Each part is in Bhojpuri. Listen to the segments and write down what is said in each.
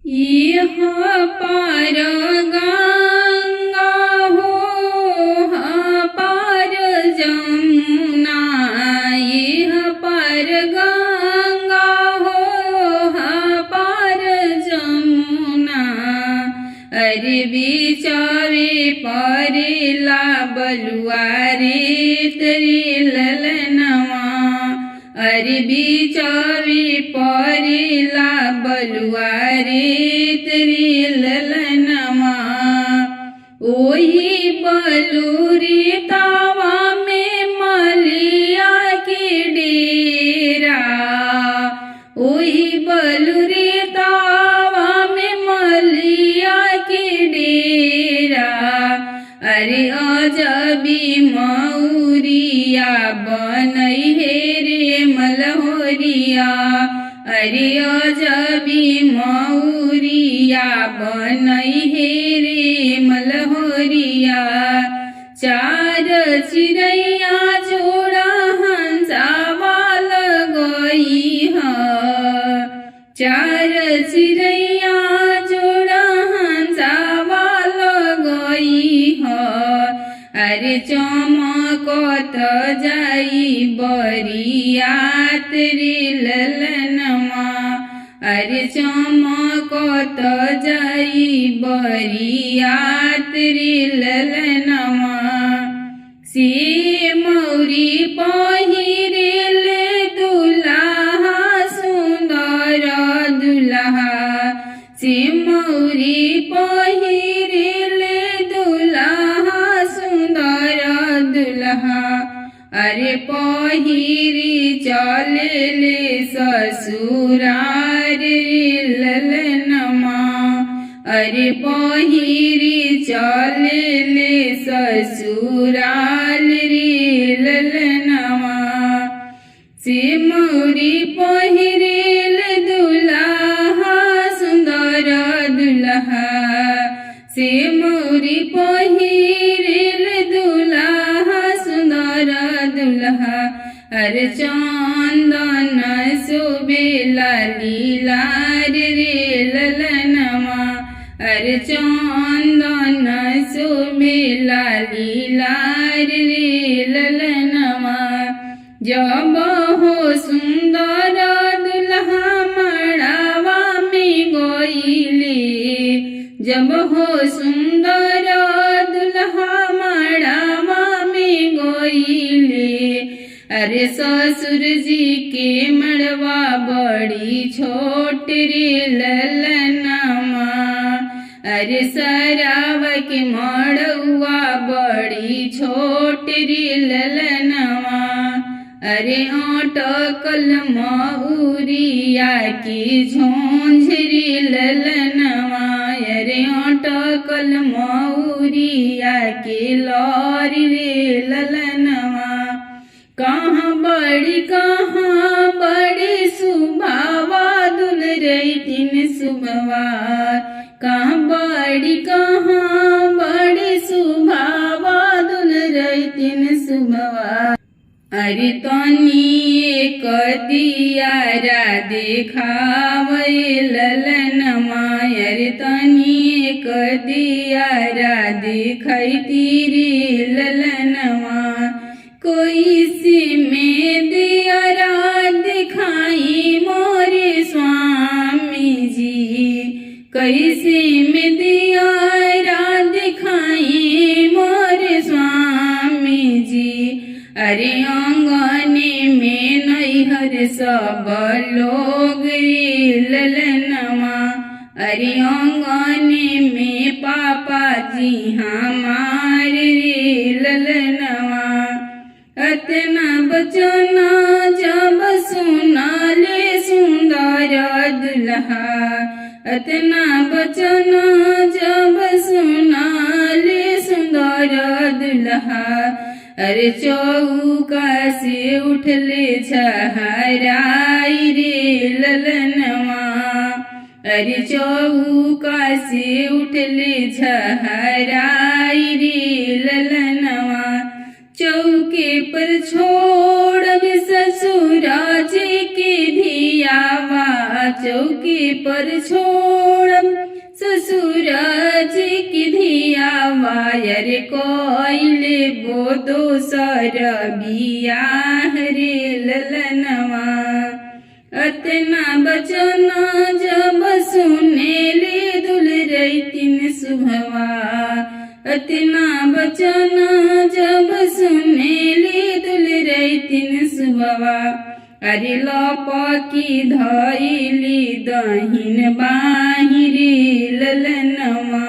इह पार गंगा हो पार जमुना, इह पार गंगा हो पार जमुना। अरे बिचावे परिला बलुआरे तरी ललनवा, अरे बिचावे परिला बलुआरे तरी ललनवा। ओही बलुरी तावा में मलिया के डेरा, ओही बलुरी तावा में मलिया के डेरा। अरे अजबी मौरिया बनई हे रे मलहोरिया, अरे अजबी मौरिया बनई हे रे मलहोरिया। चार चिड़ैया जोड़ा हंसावा लगई ह, चार चिड़ैया जोड़ा हंसावा लगई ह। अरे चमकत जाई बरियात रे ललनवा, अरे चमकत जाई बरियात रे ललनवा। से मौरी पहिरेले दुल्हा सुंदर दुल्हा, से मौरी पहिरेले दुल्हा सुंदर दुल्हा। अरे पहिरी चलेले ससुरार रे ललनमा, अरे पहिरी चलेले ससुराल रे ललनमा। से मौरी पहिरेल दुल्हा सुंदर दुल्हा, से मौरी पहिरेल दुल्हा सुंदर दुल्हा। अरे चंदन शोभेला लीलार रे ललनमा, अरे चंदन शोभेला लीलार रे ललनमा। जब हो सुंदर दुल्हा मड़ावा में गईले, जब हो सुंदर दुल्हा मड़ावा में गईले। अरे ससुर जी के मड़वा बड़ी छोट रे ललनमा, अरे सरावा के मड़वा बड़ी छोट रे ललनमा। अरे अटकल मऊरिया की झोंझ रे ललनवा, अरे अटकल मऊरिया के लौरी रे ललनवा। कहाँ बड़ी सुभावा दुल रही तीन सुबवा, कहाँ बड़ी सुभावा दुल रही तीन सुबवा। अरे तनी एक दियारा देखावे ललनमा, अरे तनी एक दियारा दिखैती रे ललनमा। कोई सी में दियारा दिखाई मोरे स्वामी जी, कैसे में दियारा दिखाई मोरे स्वामी जी। अरे आंगने में नैहर सब लोग रे ललनवा, अरे आंगने में पापा जी हमारे रे ललनवा। अतना बचना जब सुना ले सुंदर दुल्हा, अतना बचना जब सुना ले सुंदर दुल्हा। अरे चौका से उठले छहराई रे ललनवा, अरे चौका से उठले छहराई रे ललनवा। चौके पर छोड़ ससुराज के धियावा, चौके पर छोड़ अब ससुर जी की धिया वायर कोइले बो दोसर बियाह रे ललनवा। अतना बचन जब सुनेले दुलरैतिन सुभवा, अतना बचन जब सुनेले दुलरैतिन सुभवा। अरे लपकी धैली दहिन बाहिरे ललनवा,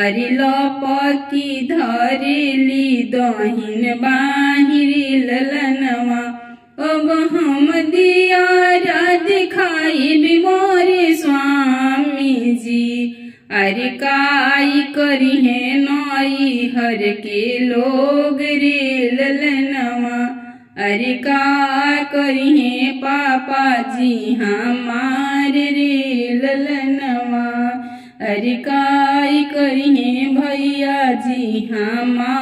अरे लपकी धरेली दहिन बाहिरे ललनवा। अब हम दियारा दिखाई मोरे स्वामी जी, अरे काई करिहे नई हर के लोग रे ललनवा। अरे का करिहे पापा जी हमारे रे ललनवा, अरे काई करिहे भैया जी हमारे।